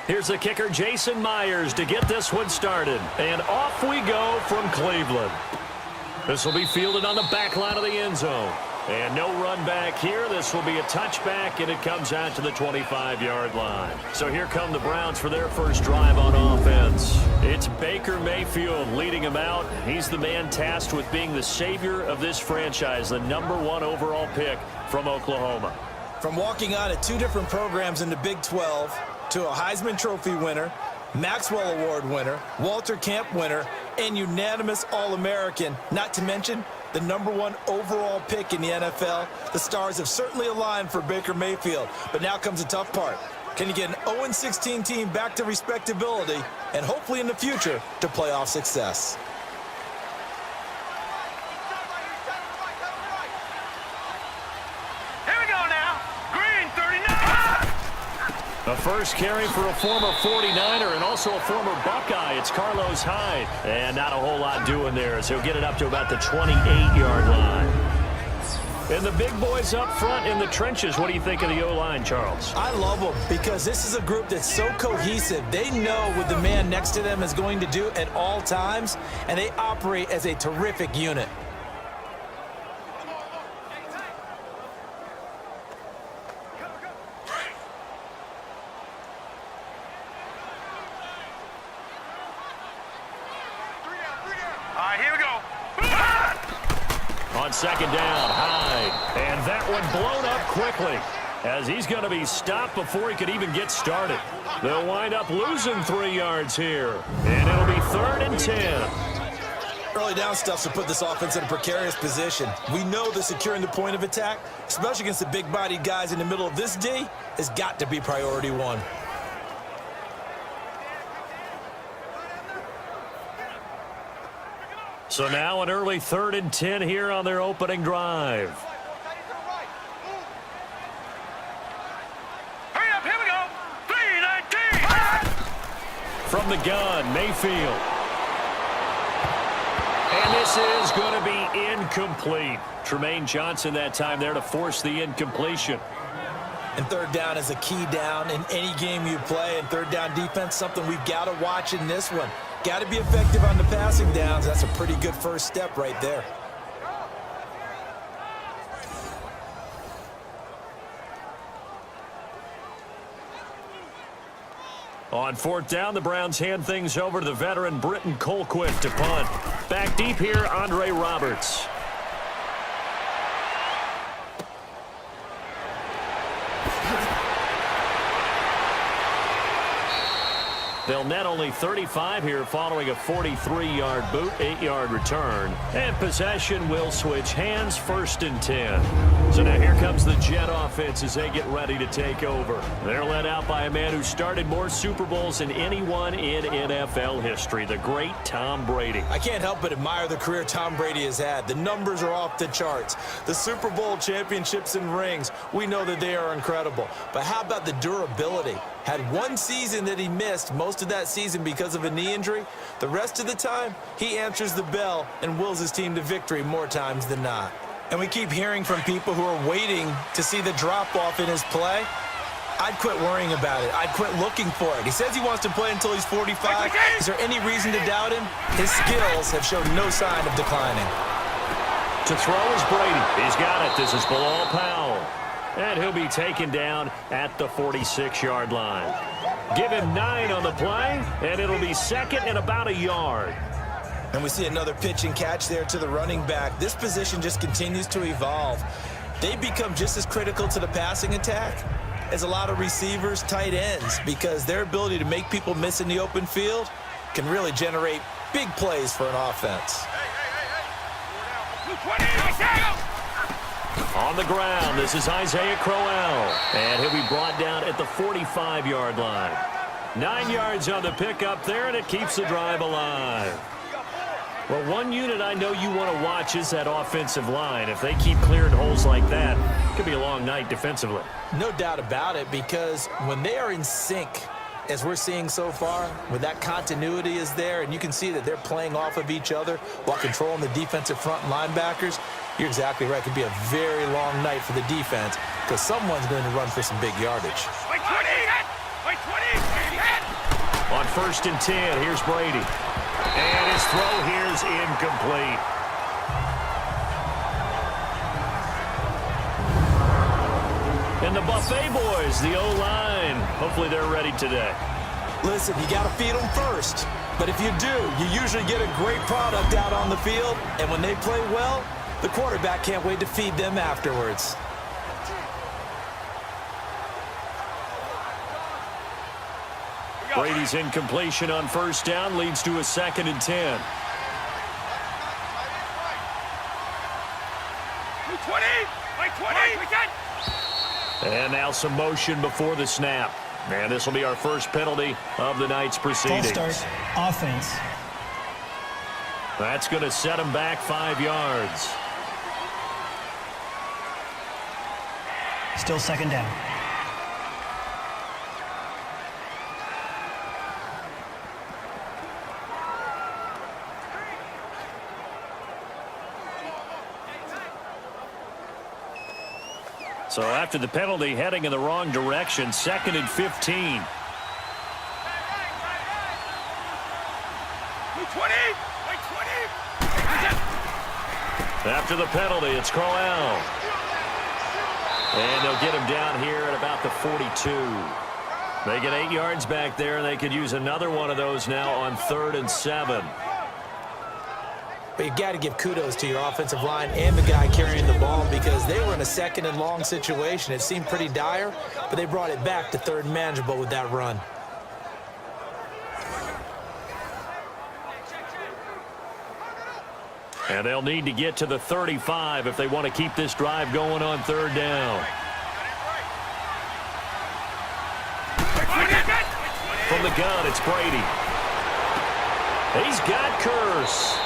Here's the kicker, Jason Myers, to get this one started. And off we go from Cleveland. This will be fielded on the back line of the end zone. And no run back here. This will be a touchback, and it comes out to the 25-yard line. So here come the Browns for their first drive on offense. It's Baker Mayfield leading them out. He's the man tasked with being the savior of this franchise, the #1 overall pick from Oklahoma. From walking on at 2 different programs in the Big 12 to a Heisman Trophy winner, Maxwell Award winner, Walter Camp winner, and unanimous All-American, not to mention the #1 overall pick in the NFL. The stars have certainly aligned for Baker Mayfield, but now comes the tough part. Can you get an 0-16 team back to respectability and hopefully in the future to playoff success? A first carry for a former 49er and also a former Buckeye. It's Carlos Hyde. And not a whole lot doing there, so he'll get it up to about the 28-yard line. And the big boys up front in the trenches. What do you think of the O-line, Charles? I love them because this is a group that's so cohesive. They know what the man next to them is going to do at all times, and they operate as a terrific unit. On second down, Hyde. And that one blown up quickly as he's going to be stopped before he could even get started. They'll wind up losing 3 yards here. And it'll be 3rd and 10. Early down stuff to put this offense in a precarious position. We know that securing the point of attack, especially against the big-bodied guys in the middle of this D, has got to be priority 1. So now an early 3rd and 10 here on their opening drive. Hurry up, here we go. 3-19. From the gun, Mayfield. And this is going to be incomplete. Tremaine Johnson that time there to force the incompletion. And 3rd down is a key down in any game you play. And 3rd down defense, something we've got to watch in this one. Got to be effective on the passing downs. That's a pretty good first step right there. On 4th down, the Browns hand things over to the veteran Britton Colquitt to punt. Back deep here, Andre Roberts. They'll net only 35 here following a 43-yard boot, 8-yard return. And possession will switch hands, 1st and 10. So now here comes the Jet offense as they get ready to take over. They're led out by a man who started more Super Bowls than anyone in NFL history, the great Tom Brady. I can't help but admire the career Tom Brady has had. The numbers are off the charts. The Super Bowl championships and rings, we know that they are incredible. But how about the durability? Had 1 season that he missed, most of that season because of a knee injury. The rest of the time, he answers the bell and wills his team to victory more times than not. And we keep hearing from people who are waiting to see the drop-off in his play. I'd quit worrying about it. I'd quit looking for it. He says he wants to play until he's 45. Is there any reason to doubt him? His skills have shown no sign of declining. To throw is Brady. He's got it. This is Bilal Powell. And he'll be taken down at the 46-yard line. Give him 9 on the play, and it'll be 2nd and about a yard. And we see another pitch and catch there to the running back. This position just continues to evolve. They become just as critical to the passing attack as a lot of receivers, tight ends, because their ability to make people miss in the open field can really generate big plays for an offense. On the ground, this is Isaiah Crowell. And he'll be brought down at the 45-yard line. 9 yards on the pickup there, and it keeps the drive alive. Well, one unit I know you want to watch is that offensive line. If they keep clearing holes like that, it could be a long night defensively. No doubt about it, because when they are in sync, as we're seeing so far, when that continuity is there, and you can see that they're playing off of each other while controlling the defensive front linebackers, you're exactly right. It could be a very long night for the defense because someone's going to run for some big yardage. Wait, 20! Wait, 20! first and 10. Here's Brady. And his throw here is incomplete. And the Buffet boys, the O-line, hopefully they're ready today. Listen, you got to feed them first. But if you do, you usually get a great product out on the field. And when they play well, the quarterback can't wait to feed them afterwards. Brady's incompletion on first down leads to a 2nd and 10. 20! Like 20! And now some motion before the snap. And this will be our first penalty of the night's proceedings. False start, offense. That's going to set him back 5 yards. Still 2nd down. So after the penalty, heading in the wrong direction, 2nd and 15. 20! After the penalty, it's Crowell. And they'll get him down here at about the 42. They get 8 yards back there, and they could use another one of those now on 3rd and 7. But you got to give kudos to your offensive line and the guy carrying the ball because they were in a 2nd and long situation. It seemed pretty dire, but they brought it back to 3rd and manageable with that run. And they'll need to get to the 35 if they want to keep this drive going on 3rd down. From the gun, it's Brady. He's got Curse.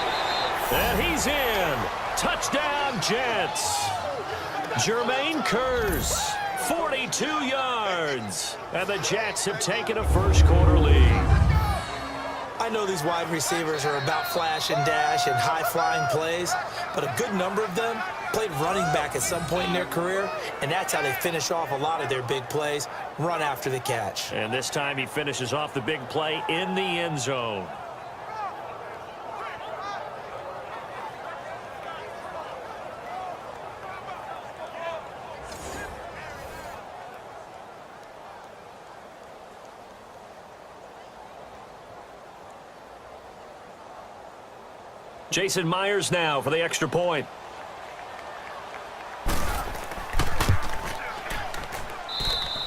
And he's in. Touchdown, Jets. Jermaine Curse, 42 yards. And the Jets have taken a first-quarter lead. I know these wide receivers are about flash and dash and high-flying plays, but a good number of them played running back at some point in their career, and that's how they finish off a lot of their big plays, run after the catch. And this time he finishes off the big play in the end zone. Jason Myers now for the extra point.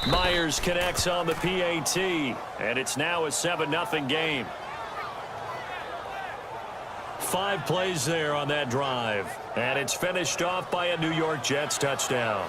Myers connects on the PAT, and it's now a 7-0 game. 5 plays there on that drive, and it's finished off by a New York Jets touchdown.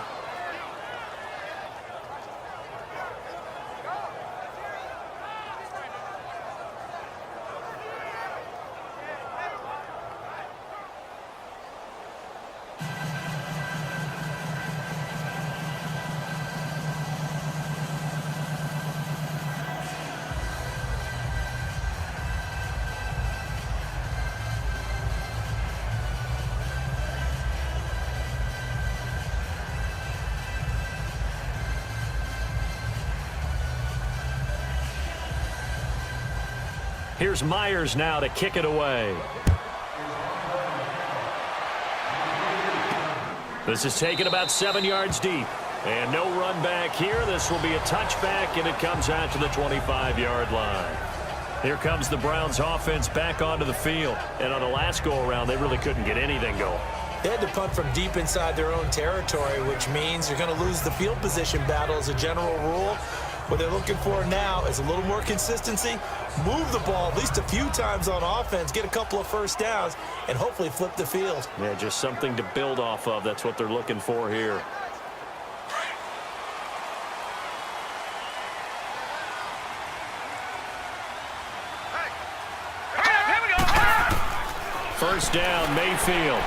Here's Myers now to kick it away. This is taken about 7 yards deep. And no run back here. This will be a touchback, and it comes out to the 25-yard line. Here comes the Browns offense back onto the field. And on the last go-around, they really couldn't get anything going. They had to punt from deep inside their own territory, which means you're going to lose the field position battle as a general rule. What they're looking for now is a little more consistency, move the ball at least a few times on offense, get a couple of first downs, and hopefully flip the field. Yeah, just something to build off of. That's what they're looking for here. First down, Mayfield.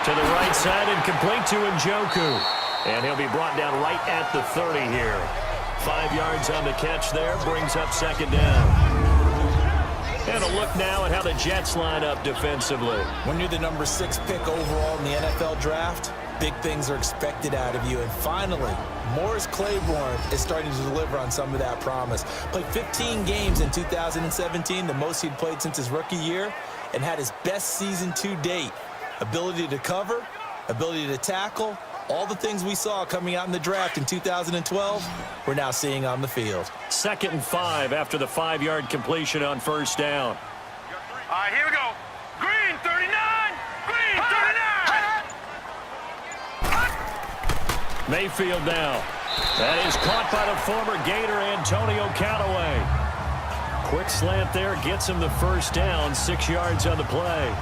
To the right side and complete to Njoku. And he'll be brought down right at the 30 here. 5 yards on the catch there, brings up second down. And a look now at how the Jets line up defensively. When you're the number 6 pick overall in the NFL draft, Big things are expected out of you. And finally, Morris Claiborne is starting to deliver on some of that promise. Played 15 games in 2017, the most he'd played since his rookie year, and had his best season to date. Ability to cover, ability to tackle, all the things we saw coming out in the draft in 2012, we're now seeing on the field. 2nd and 5 after the 5-yard completion on first down. All right, here we go. Green 39. Green 39. Mayfield now. That is caught by the former Gator Antonio Callaway. Quick slant there gets him the first down, 6 yards on the play.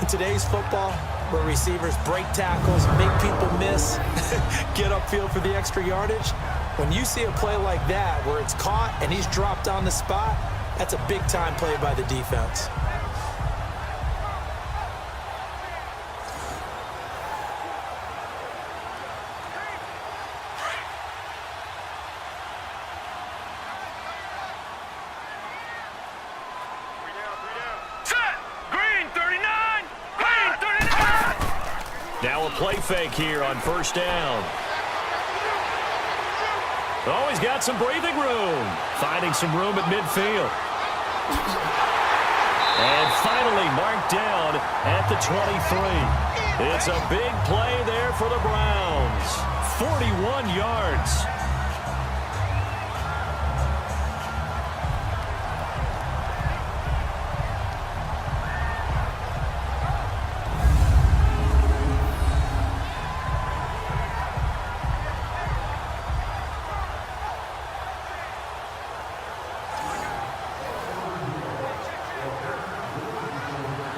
In today's football, where receivers break tackles, make people miss, get upfield for the extra yardage, when you see a play like that where it's caught and he's dropped on the spot, that's a big-time play by the defense. Now a play fake here on first down. Oh, he's got some breathing room. Finding some room at midfield. And finally marked down at the 23. It's a big play there for the Browns. 41 yards.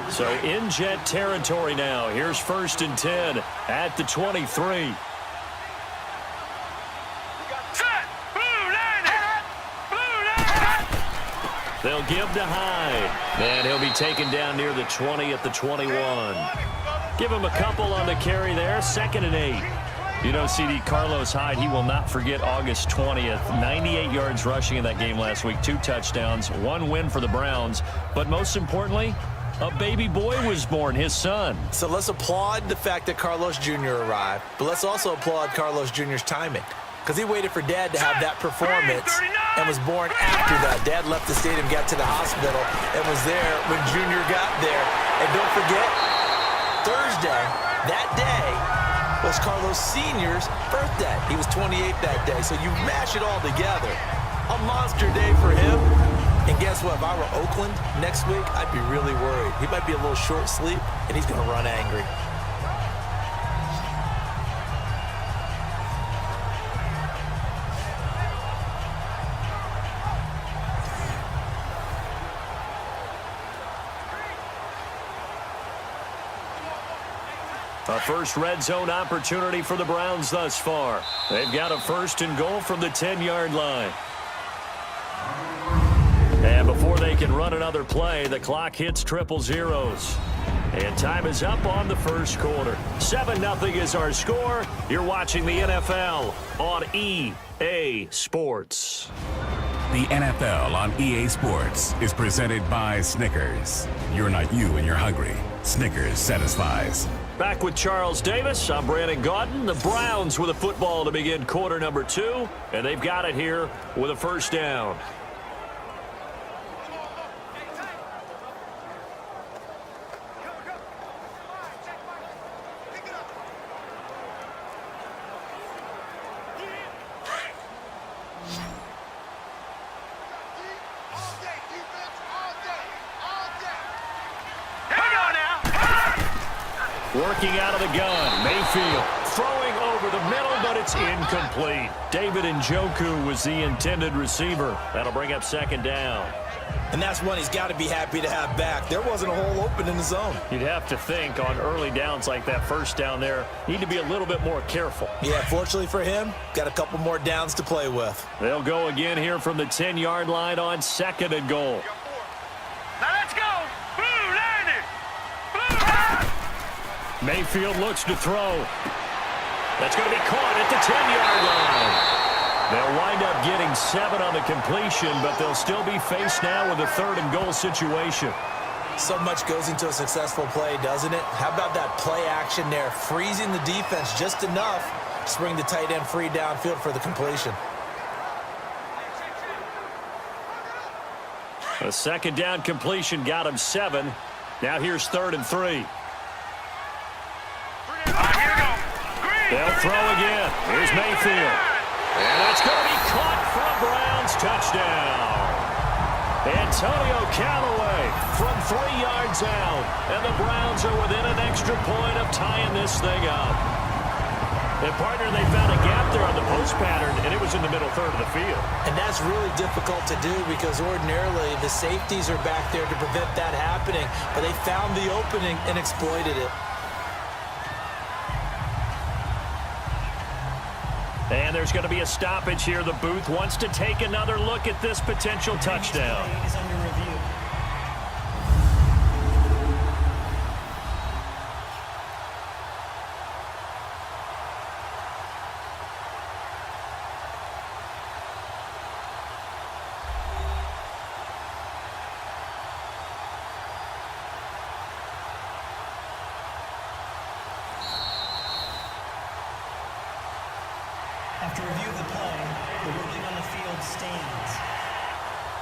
So in Jet territory now. Here's 1st and 10 at the 23. They'll give to Hyde. And he'll be taken down near the 20 at the 21. Give him a couple on the carry there. 2nd and 8. You know, CD, Carlos Hyde, he will not forget August 20th. 98 yards rushing in that game last week. 2 touchdowns. 1 win for the Browns. But most importantly, a baby boy was born, his son. So let's applaud the fact that Carlos Jr. arrived, but let's also applaud Carlos Jr.'s timing, because he waited for Dad to have that performance and was born after that. Dad left the stadium, got to the hospital, and was there when Jr. got there. And don't forget, Thursday, that day, was Carlos Sr.'s birthday. He was 28 that day, so you mash it all together. A monster day for him. And guess what? If I were Oakland next week, I'd be really worried. He might be a little short sleep, and he's going to run angry. A first red zone opportunity for the Browns thus far. They've got a 1st and goal from the 10-yard line. And before they can run another play, the clock hits triple zeros. And time is up on the first quarter. 7-0 is our score. You're watching the NFL on EA Sports. The NFL on EA Sports is presented by Snickers. You're not you when you're hungry. Snickers satisfies. Back with Charles Davis. I'm Brandon Gaudin. The Browns with a football to begin quarter number 2. And they've got it here with a first down. Working out of the gun, Mayfield throwing over the middle, but it's incomplete. David Njoku was the intended receiver. That'll bring up 2nd down. And that's one he's got to be happy to have back. There wasn't a hole open in the zone. You'd have to think on early downs like that, first down there, need to be a little bit more careful. Yeah, fortunately for him, got a couple more downs to play with. They'll go again here from the 10-yard line on 2nd and goal. Now let's go. Blue landed. Mayfield looks to throw. That's going to be caught at the 10-yard line. They'll wind up getting 7 on the completion, but they'll still be faced now with a 3rd and goal situation. So much goes into a successful play, doesn't it? How about that play action there, freezing the defense just enough to bring the tight end free downfield for the completion. A second down completion got him 7. Now here's 3rd and 3. They'll throw again. Here's Mayfield. And that's going to be caught for a Browns touchdown. Antonio Callaway from 3 yards out. And the Browns are within an extra point of tying this thing up. And, partner, they found a gap there on the post pattern, and it was in the middle third of the field. And that's really difficult to do because ordinarily the safeties are back there to prevent that happening. But they found the opening and exploited it. And there's going to be a stoppage here. The booth wants to take another look at this potential touchdown. Is under review. After review of the play, the ruling on the field stands.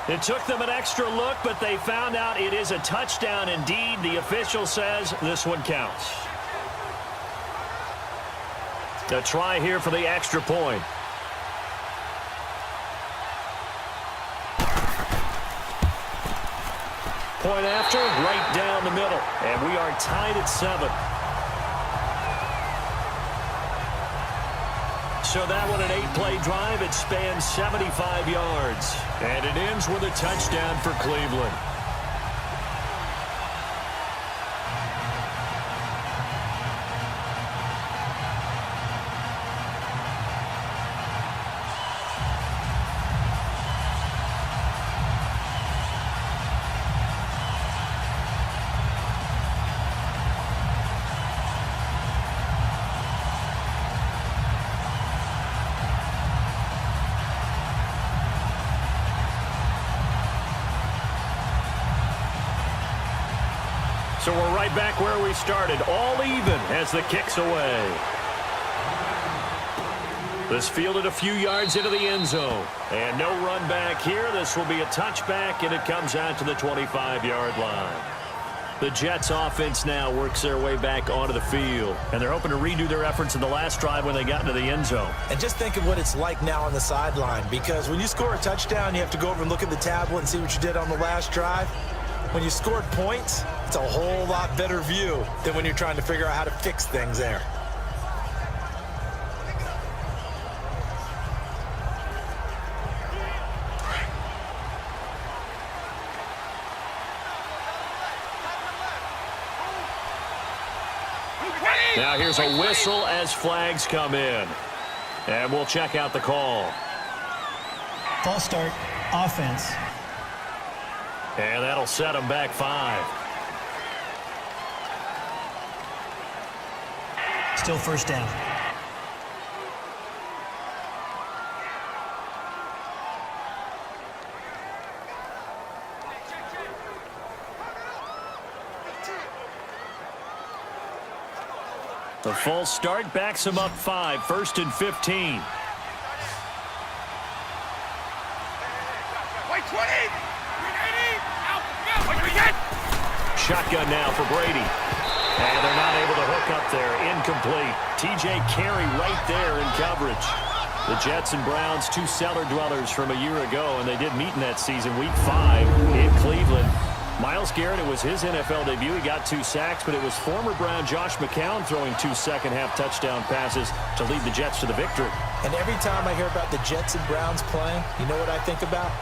It took them an extra look, but they found out it is a touchdown indeed. The official says this one counts. The try here for the extra point. Point after, right down the middle. And we are tied at 7. So that one, an 8-play drive. It spans 75 yards. And it ends with a touchdown for Cleveland. So we're right back where we started, all even as the kick's away. This fielded a few yards into the end zone. And no run back here. This will be a touchback, and it comes out to the 25-yard line. The Jets offense now works their way back onto the field. And they're hoping to redo their efforts in the last drive when they got into the end zone. And just think of what it's like now on the sideline, because when you score a touchdown, you have to go over and look at the tablet and see what you did on the last drive. When you scored points, it's a whole lot better view than when you're trying to figure out how to fix things there. Now here's a whistle as flags come in. And we'll check out the call. False start, offense. And that'll set them back 5. Still first down. The false start backs him up 5, 1st and 15. Shotgun now for Brady. And they're not able to hook up there. Incomplete. T.J. Carey right there in coverage. The Jets and Browns, 2 cellar dwellers from a year ago, and they did meet in that season, Week 5 in Cleveland. Myles Garrett, it was his NFL debut. He got 2 sacks, but it was former Brown Josh McCown throwing 2 second-half touchdown passes to lead the Jets to the victory. And every time I hear about the Jets and Browns playing, you know what I think about?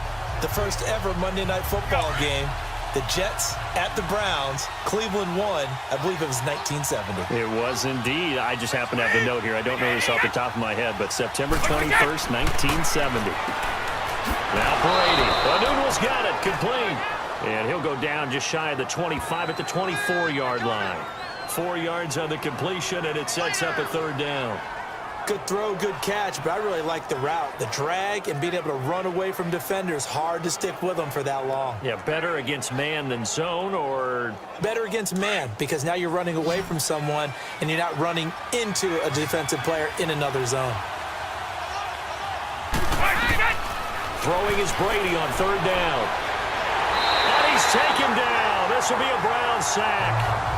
The first ever Monday Night Football game. The Jets at the Browns. Cleveland won. I believe it was 1970. It was indeed. I just happen to have the note here. I don't know this off the top of my head, but September 21st, 1970. Now Brady. The Noodles got it. Complete. And he'll go down just shy of the 25 at the 24-yard line. 4 yards on the completion, and it sets up a 3rd down. Good throw, good catch, but I really like the route. The drag and being able to run away from defenders, hard to stick with them for that long. Yeah, better against man than zone, or? Better against man, because now you're running away from someone and you're not running into a defensive player in another zone. Throwing is Brady on third down. And he's taken down. This will be a Brown sack.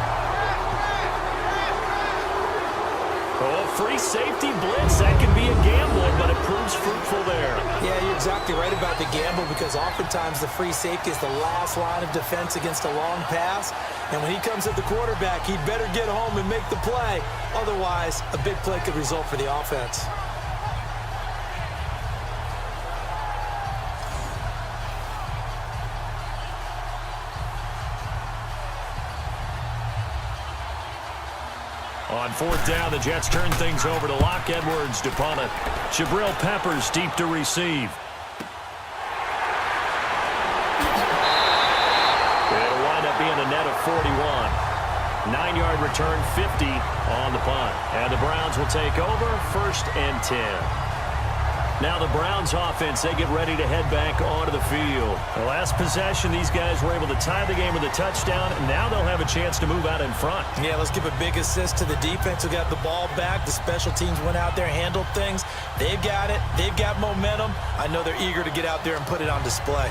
Oh, free safety blitz. That can be a gamble, but it proves fruitful there. Yeah, you're exactly right about the gamble, because oftentimes the free safety is the last line of defense against a long pass. And when he comes at the quarterback, he'd better get home and make the play. Otherwise, a big play could result for the offense. On fourth down, the Jets turn things over to Locke Edwards to punt it. Jabril Peppers deep to receive. It'll wind up being a net of 41. 9-yard return, 50 on the punt. And the Browns will take over, 1st and 10. Now the Browns offense, they get ready to head back onto the field. The last possession, these guys were able to tie the game with a touchdown, and now they'll have a chance to move out in front. Yeah, let's give a big assist to the defense who got the ball back. The special teams went out there, handled things. They've got it. They've got momentum. I know they're eager to get out there and put it on display.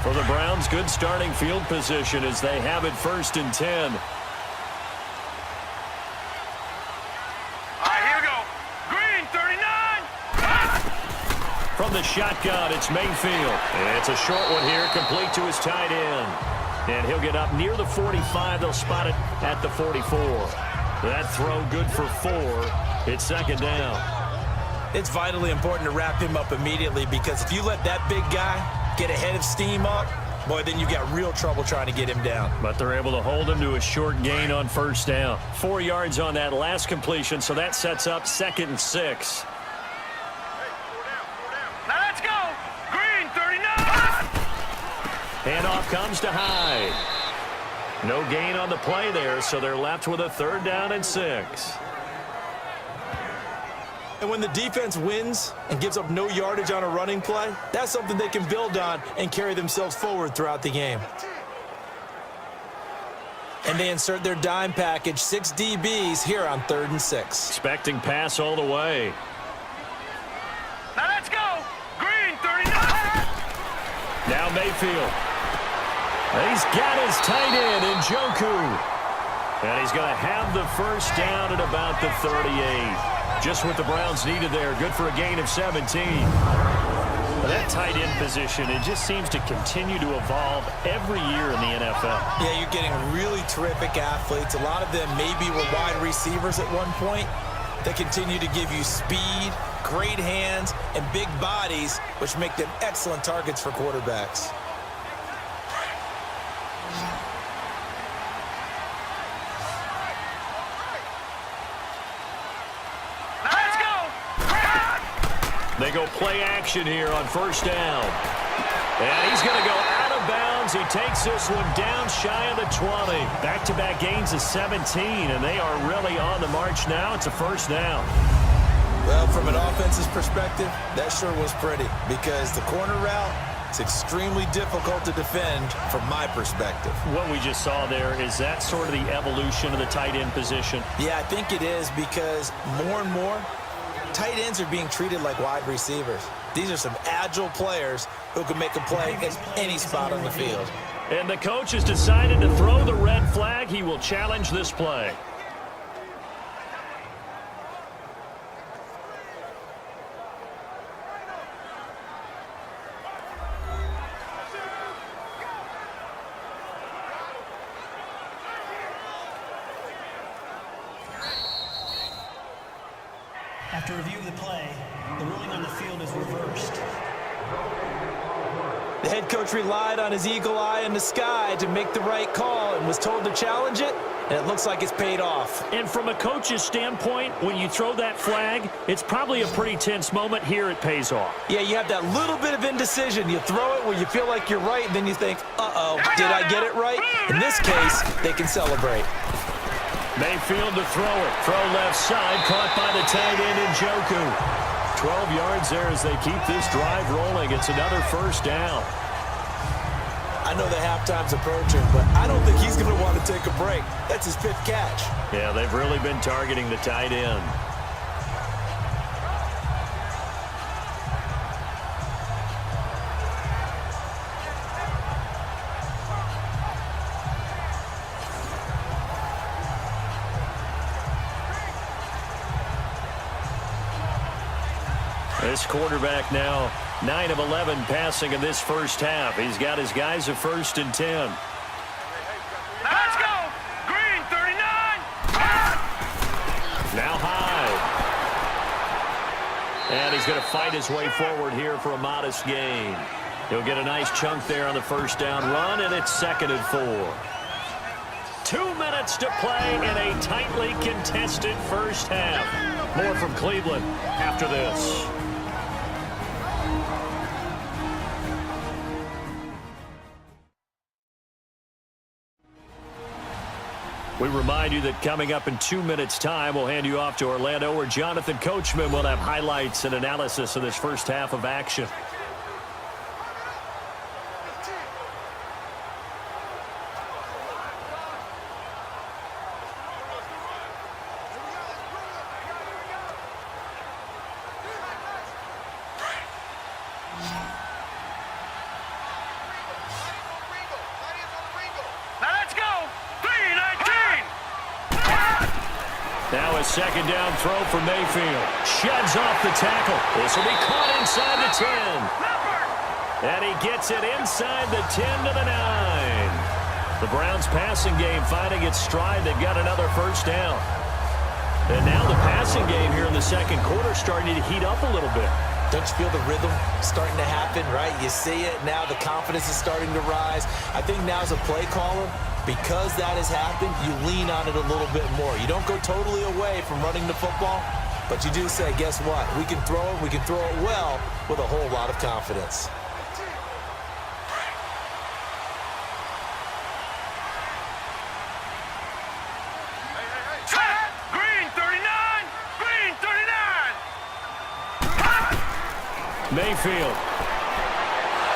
For the Browns, good starting field position as they have it 1st and 10. From the shotgun, it's Mayfield. It's a short one here, complete to his tight end. And he'll get up near the 45. They'll spot it at the 44. That throw good for 4. It's 2nd down. It's vitally important to wrap him up immediately, because if you let that big guy get ahead of steam up, boy, then you've got real trouble trying to get him down. But they're able to hold him to a short gain on 1st down. 4 yards on that last completion, so that sets up 2nd and 6. Handoff comes to Hyde. No gain on the play there, so they're left with a 3rd down and 6. And when the defense wins and gives up no yardage on a running play, that's something they can build on and carry themselves forward throughout the game. And they insert their dime package, 6 DBs here on 3rd and 6. Expecting pass all the way. Now let's go. Green, 39. Now Mayfield. He's got his tight end, Njoku. And he's going to have the 1st down at about the 38. Just what the Browns needed there. Good for a gain of 17. That tight end position, it just seems to continue to evolve every year in the NFL. Yeah, you're getting really terrific athletes. A lot of them maybe were wide receivers at one point. They continue to give you speed, great hands, and big bodies, which make them excellent targets for quarterbacks. They go play action here on 1st down. And he's going to go out of bounds. He takes this one down shy of the 20. Back-to-back gains of 17, and they are really on the march now. It's a 1st down. Well, from an offense's perspective, that sure was pretty, because the corner route, it's extremely difficult to defend from my perspective. What we just saw there, is that sort of the evolution of the tight end position? Yeah, I think it is, because more and more, tight ends are being treated like wide receivers. These are some agile players who can make a play at any spot on the field. And the coach has decided to throw the red flag. He will challenge this play. After review of the play, the ruling on the field is reversed. The head coach relied on his eagle eye in the sky to make the right call and was told to challenge it, and it looks like it's paid off. And from a coach's standpoint, when you throw that flag, it's probably a pretty tense moment. Here it pays off. Yeah, you have that little bit of indecision. You throw it where you feel like you're right, and then you think, uh-oh, did I get it right? In this case, they can celebrate. Mayfield to throw it. Throw left side, caught by the tight end Njoku. 12 yards there as they keep this drive rolling. It's another first down. I know the halftime's approaching, but I don't think he's going to want to take a break. That's his 5th catch. Yeah, they've really been targeting the tight end. This quarterback now 9 of 11 passing in this first half. He's got his guys at 1st and 10. Let's go! Green, 39! Now high. And he's going to fight his way forward here for a modest gain. He'll get a nice chunk there on the first down run, and it's 2nd and 4. 2 minutes to play in a tightly contested first half. More from Cleveland after this. We remind you that coming up in 2 minutes' time, we'll hand you off to Orlando, where Jonathan Coachman will have highlights and analysis of this first half of action. Now a 2nd down throw for Mayfield. Sheds off the tackle. This will be caught inside the 10. And he gets it inside the 10 to the 9. The Browns passing game finding its stride. They've got another first down. And now the passing game here in the second quarter starting to heat up a little bit. Don't you feel the rhythm starting to happen, right? You see it now. The confidence is starting to rise. I think now as a play caller, because that has happened, you lean on it a little bit more. You don't go totally away from running the football, but you do say, guess what? We can throw it. We can throw it well with a whole lot of confidence. Green, 39! Green, 39! Mayfield.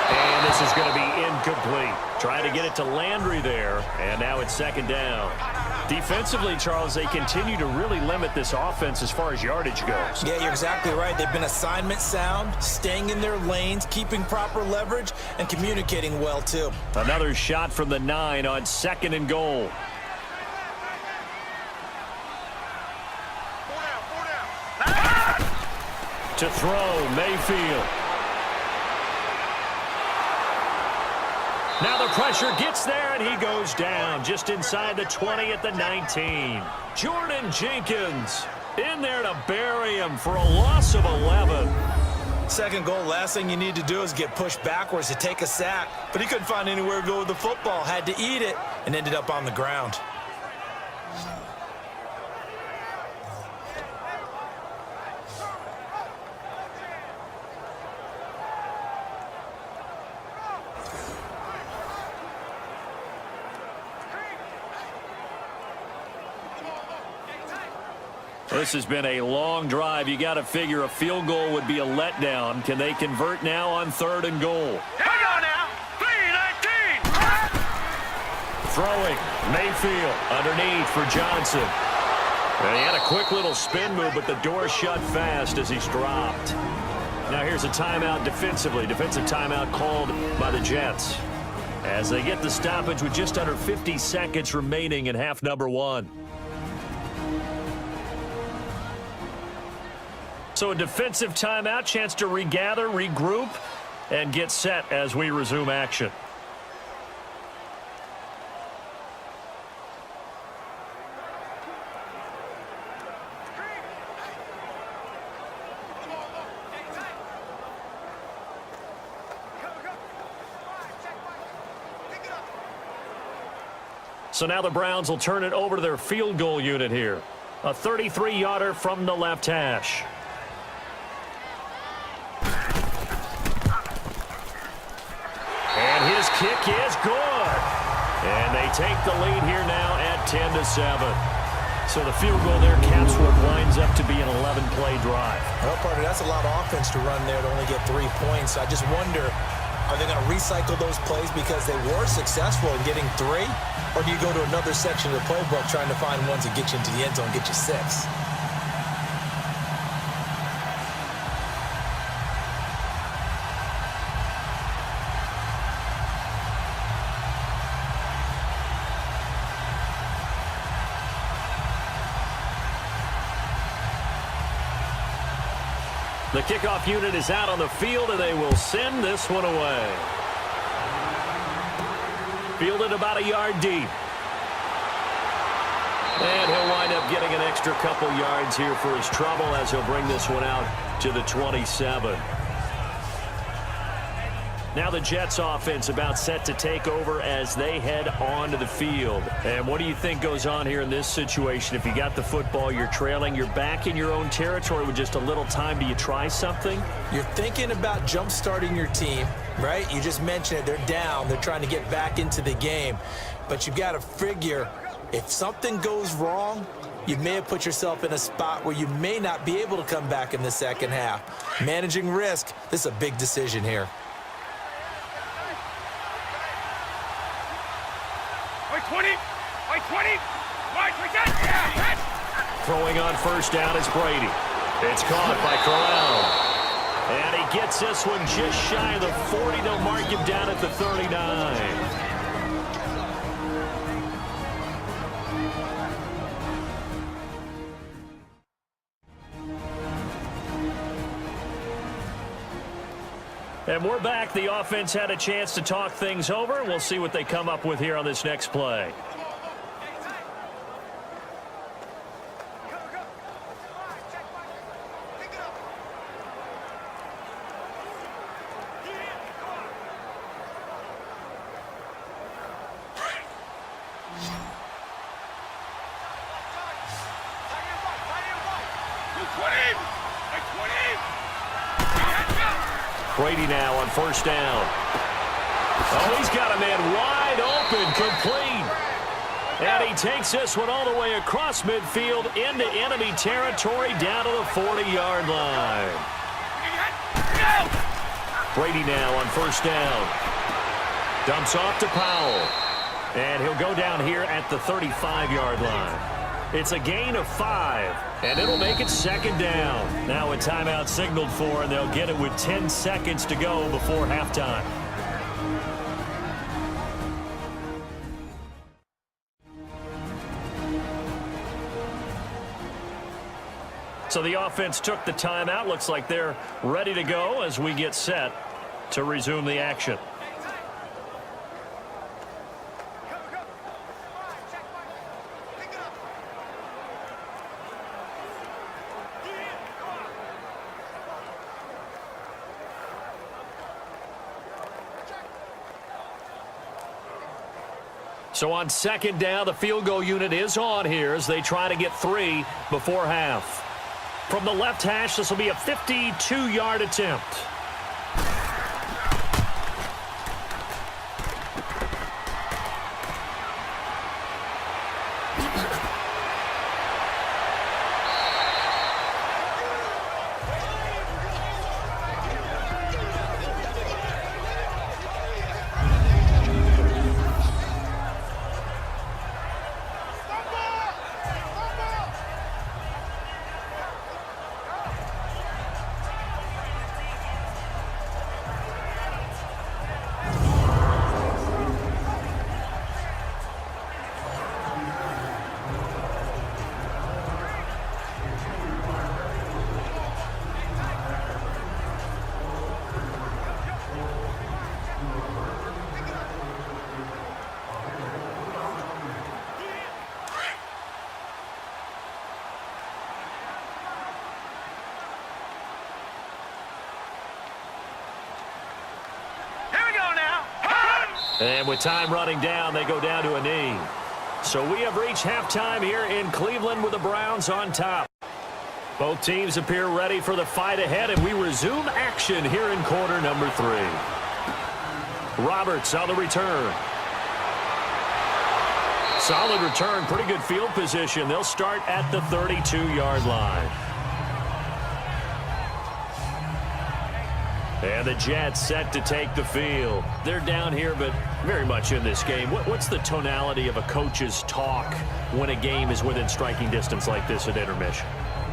And this is going to be incomplete. Trying to get it to Landry there, and now it's 2nd down. Defensively, Charles, they continue to really limit this offense as far as yardage goes. Yeah, you're exactly right. They've been assignment sound, staying in their lanes, keeping proper leverage, and communicating well, too. Another shot from the 9 on 2nd and goal. To throw, Mayfield. Now the pressure gets there, and he goes down just inside the 20 at the 19. Jordan Jenkins in there to bury him for a loss of 11. 2nd goal, last thing you need to do is get pushed backwards to take a sack. But he couldn't find anywhere to go with the football, had to eat it, and ended up on the ground. This has been a long drive. You got to figure a field goal would be a letdown. Can they convert now on 3rd and goal? Here we go now. 3-19. Throwing. Mayfield underneath for Johnson. And he had a quick little spin move, but the door shut fast as he's dropped. Now here's a timeout defensively. Defensive timeout called by the Jets as they get the stoppage with just under 50 seconds remaining in half number 1. So a defensive timeout, chance to regather, regroup, and get set as we resume action. So now the Browns will turn it over to their field goal unit here. A 33-yarder from the left hash. And his kick is good. And they take the lead here now at 10-7. So the field goal there caps what winds up to be an 11-play drive. Well, partner, that's a lot of offense to run there to only get 3 points. I just wonder, are they going to recycle those plays because they were successful in getting 3? Or do you go to another section of the playbook trying to find ones that get you into the end zone, get you 6? The kickoff unit is out on the field, and they will send this one away. Fielded about a yard deep. And he'll wind up getting an extra couple yards here for his trouble as he'll bring this one out to the 27. Now the Jets offense about set to take over as they head onto the field. And what do you think goes on here in this situation? If you got the football, you're trailing, you're back in your own territory with just a little time. Do you try something? You're thinking about jump-starting your team, right? You just mentioned it. They're down. They're trying to get back into the game. But you've got to figure if something goes wrong, you may have put yourself in a spot where you may not be able to come back in the second half. Managing risk, this is a big decision here. 20, 20, Mike, we got it. Throwing on first down is Brady. It's caught by Corral. And he gets this one just shy of the 40. They'll mark him down at the 39. And we're back. The offense had a chance to talk things over. We'll see what they come up with here on this next play. Brady now on first down. Oh, he's got a man wide open, complete. And he takes this one all the way across midfield into enemy territory down to the 40-yard line. Brady now on first down. Dumps off to Powell. And he'll go down here at the 35-yard line. It's a gain of 5, and it'll make it second down. Now a timeout signaled for, and they'll get it with 10 seconds to go before halftime. So the offense took the timeout. Looks like they're ready to go as we get set to resume the action. So on second down, the field goal unit is on here as they try to get 3 before half. From the left hash, this will be a 52-yard attempt. And with time running down, they go down to a knee. So we have reached halftime here in Cleveland with the Browns on top. Both teams appear ready for the fight ahead, and we resume action here in quarter number 3. Roberts on the return. Solid return, pretty good field position. They'll start at the 32-yard line. And the Jets set to take the field. They're down here, but very much in this game. What's the tonality of a coach's talk when a game is within striking distance like this at intermission?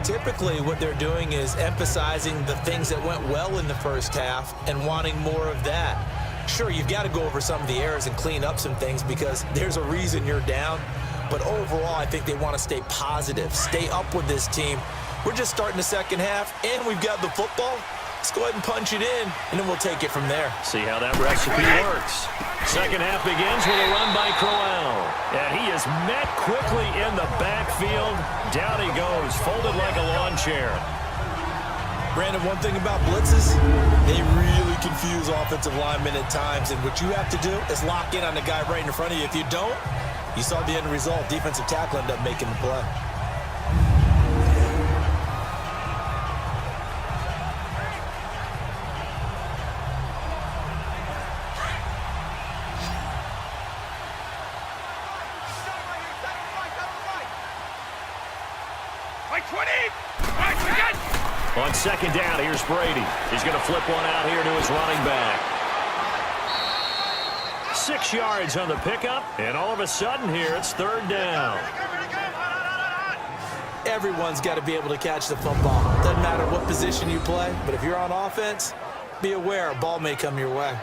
Typically, what they're doing is emphasizing the things that went well in the first half and wanting more of that. Sure, you've got to go over some of the errors and clean up some things because there's a reason you're down. But overall, I think they want to stay positive, stay up with this team. We're just starting the second half, and we've got the football. Let's go ahead and punch it in, and then we'll take it from there. See how that recipe works. Second half begins with a run by Crowell. And he is met quickly in the backfield. Down he goes, folded like a lawn chair. Brandon, one thing about blitzes, they really confuse offensive linemen at times, and what you have to do is lock in on the guy right in front of you. If you don't, you saw the end result. Defensive tackle ended up making the play. On second down, here's Brady. He's going to flip one out here to his running back. 6 yards on the pickup, and all of a sudden here, it's third down. Everyone's got to be able to catch the football. Doesn't matter what position you play, but if you're on offense, be aware a ball may come your way.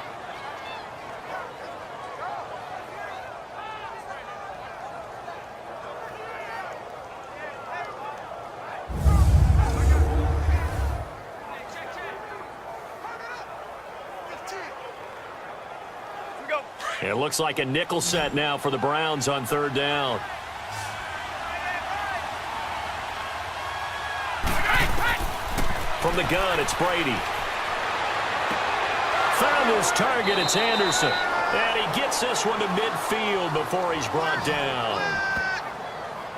It looks like a nickel set now for the Browns on third down. From the gun, it's Brady. Found his target, it's Anderson. And he gets this one to midfield before he's brought down.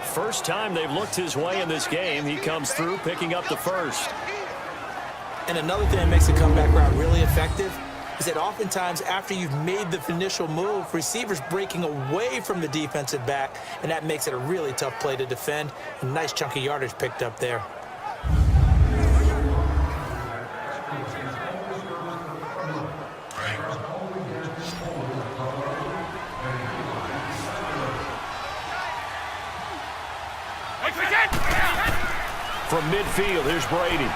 First time they've looked his way in this game. He comes through picking up the first. And another thing that makes the comeback route really effective is that oftentimes after you've made the initial move, receivers breaking away from the defensive back, and that makes it a really tough play to defend. A nice chunk of yardage picked up there. From midfield, here's Brady.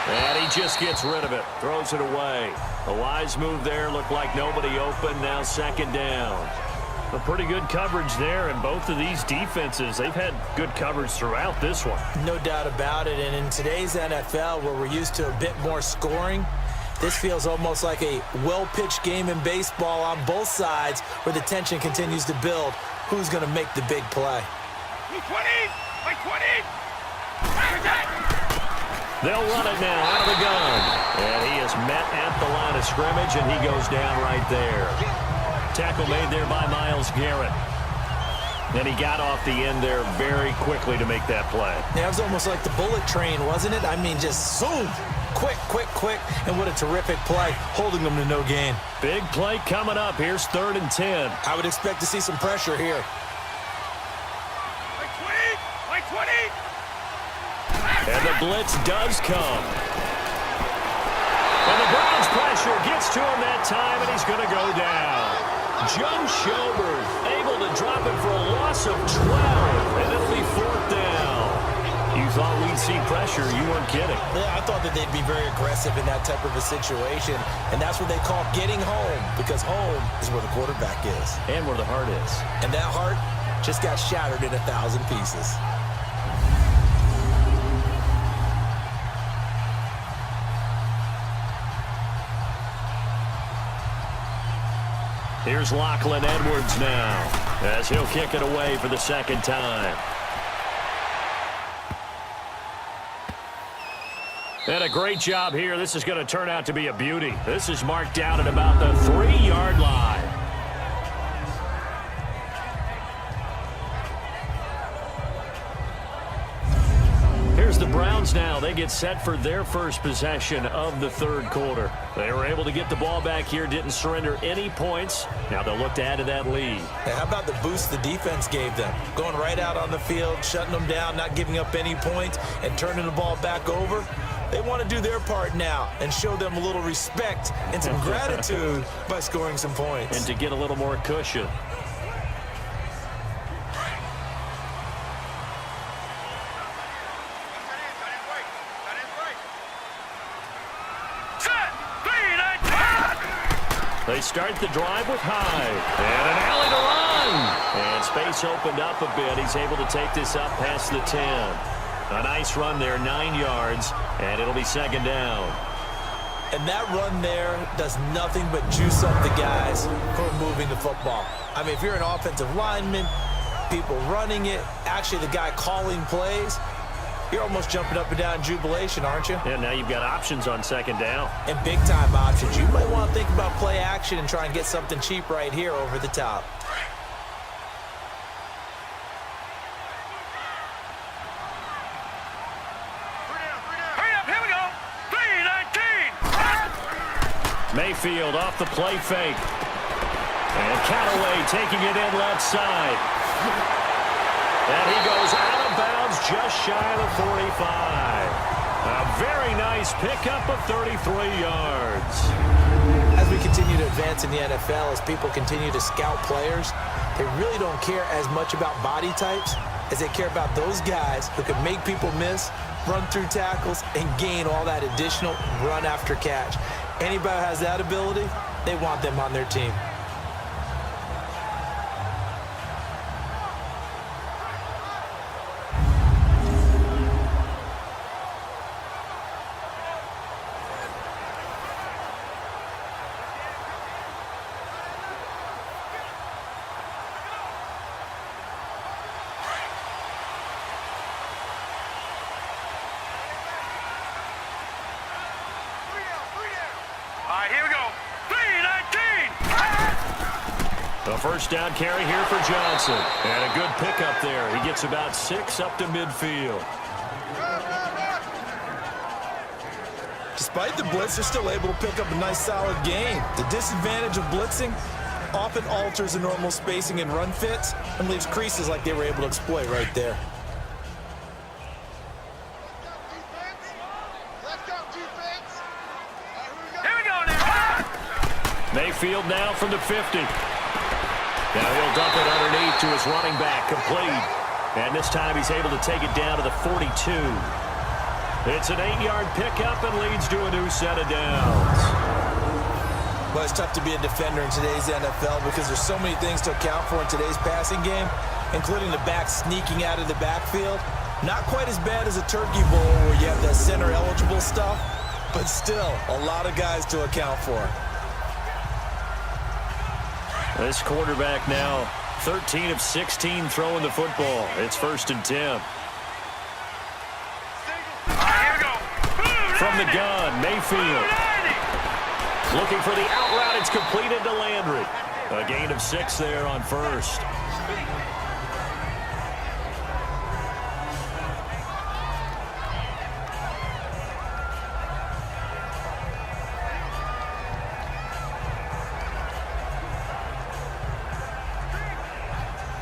And he just gets rid of it, throws it away. A wise move there, looked like nobody open, now second down. A pretty good coverage there, and both of these defenses, they've had good coverage throughout this one. No doubt about it, and in today's NFL, where we're used to a bit more scoring, this feels almost like a well-pitched game in baseball on both sides where the tension continues to build. Who's going to make the big play? 20! Like 20! They'll run it now out of the gun. And he is met at the line of scrimmage, and he goes down right there. Tackle made there by Myles Garrett. And he got off the end there very quickly to make that play. Yeah, it was almost like the bullet train, wasn't it? I mean, just zoom. Quick, quick, quick. And what a terrific play, holding them to no gain. Big play coming up. Here's 3rd and 10. I would expect to see some pressure here. Like 20! Like 20! And the blitz does come. And the Browns pressure gets to him that time, and he's going to go down. Joe Schobert able to drop it for a loss of 12, and it'll be 4th down. You thought we'd see pressure. You weren't kidding. Yeah, I thought that they'd be very aggressive in that type of a situation, and that's what they call getting home, because home is where the quarterback is. And where the heart is. And that heart just got shattered in 1,000 pieces. Here's Lachlan Edwards now, as he'll kick it away for the second time. And a great job here. This is going to turn out to be a beauty. This is marked down at about the 3-yard line. Here's the Browns Colts now, they get set for their first possession of the third quarter. They were able to get the ball back here, didn't surrender any points. Now they'll look to add to that lead. Hey, how about the boost the defense gave them? Going right out on the field, shutting them down, not giving up any points, and turning the ball back over. They want to do their part now and show them a little respect and some gratitude by scoring some points. And to get a little more cushion. They start the drive with Hyde. And an alley to run. And space opened up a bit. He's able to take this up past the 10. A nice run there, 9 yards. And it'll be second down. And that run there does nothing but juice up the guys who are moving the football. I mean, if you're an offensive lineman, people running it, actually the guy calling plays, you're almost jumping up and down in jubilation, aren't you? And now you've got options on second down. And big-time options. You might want to think about play action and try and get something cheap right here over the top. Hurry up, here we go. 3-19. Mayfield off the play fake. And Callaway taking it in left side. And he goes out of bounds just shy of the 45. A very nice pickup of 33 yards. As we continue to advance in the NFL, as people continue to scout players, they really don't care as much about body types as they care about those guys who can make people miss, run through tackles, and gain all that additional run after catch. Anybody who has that ability, they want them on their team. All right, here we go. 3-19. A first down carry here for Johnson. And a good pickup there. He gets about 6 up to midfield. Despite the blitz, they're still able to pick up a nice solid gain. The disadvantage of blitzing often alters the normal spacing and run fits and leaves creases like they were able to exploit right there. Here we go now. Mayfield now from the 50. Now he'll dump it underneath to his running back, complete. And this time he's able to take it down to the 42. It's an 8-yard pickup and leads to a new set of downs. Well, it's tough to be a defender in today's NFL because there's so many things to account for in today's passing game, including the back sneaking out of the backfield. Not quite as bad as a turkey bowl where you have the center-eligible stuff, but still a lot of guys to account for. This quarterback now 13 of 16 throwing the football. It's 1st and 10. All right, here we go. From the gun, Mayfield. Looking for the out route. It's completed to Landry. A gain of 6 there on first.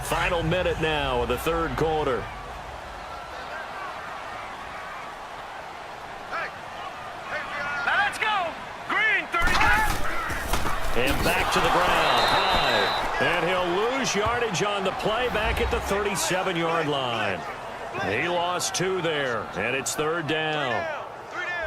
Final minute now of the third quarter. Now let's go. Green, 39. And back to the ground. High. And he'll lose yardage on the play back at the 37-yard line. He lost 2 there, and it's 3rd down.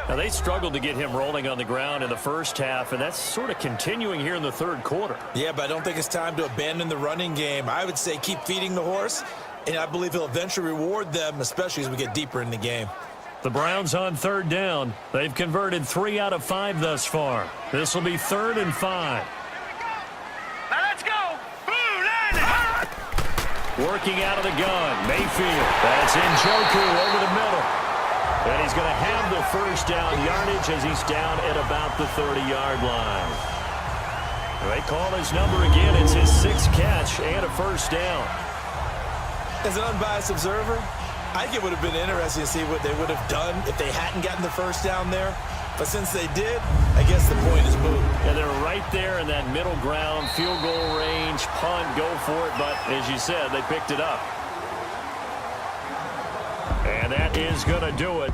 Now, they struggled to get him rolling on the ground in the first half, and that's sort of continuing here in the third quarter. Yeah, but I don't think it's time to abandon the running game. I would say keep feeding the horse, and I believe he'll eventually reward them, especially as we get deeper in the game. The Browns on 3rd down. They've converted 3 out of 5 thus far. This will be 3rd and 5. Now let's go. Blue line. Working out of the gun, Mayfield. That's Njoku over the middle. And he's going to have the first down yardage as he's down at about the 30-yard line. They call his number again. It's his 6th catch and a first down. As an unbiased observer, I think it would have been interesting to see what they would have done if they hadn't gotten the first down there. But since they did, I guess the point is moved. And they're right there in that middle ground, field goal range, punt, go for it. But as you said, they picked it up. And that is going to do it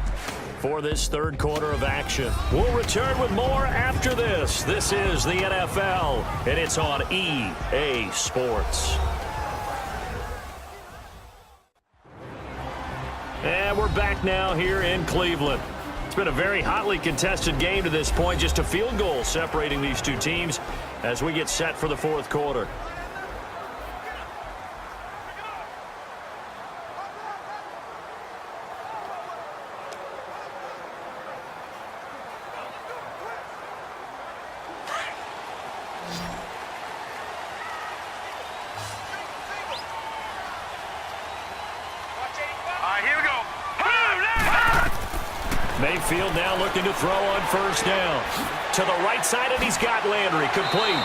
for this third quarter of action. We'll return with more after this. This is the NFL, and it's on EA Sports. And we're back now here in Cleveland. It's been a very hotly contested game to this point. Just a field goal separating these two teams as we get set for the fourth quarter. Here we go. Mayfield now looking to throw on first down. To the right side, and he's got Landry complete.